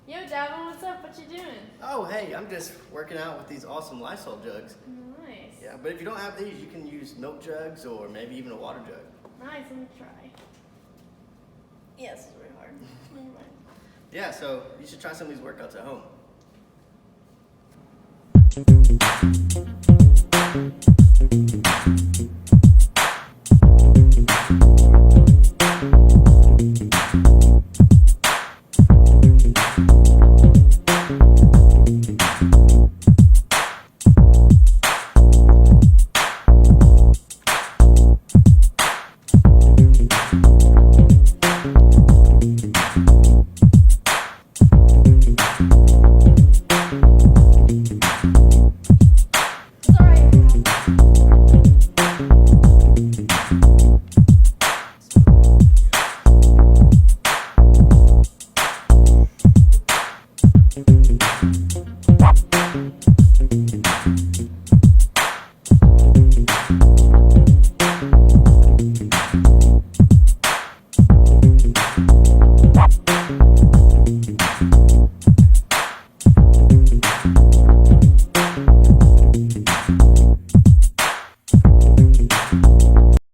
Yo, Davin, what's up? What you doing? Oh, hey, I'm just working out with these awesome Lysol jugs. Nice. Yeah, but if you don't have these, you can use milk jugs or maybe even a water jug. Nice, let me try. Yes, it's really hard. Never mind. Yeah, so you should try some of these workouts at home. It's alright.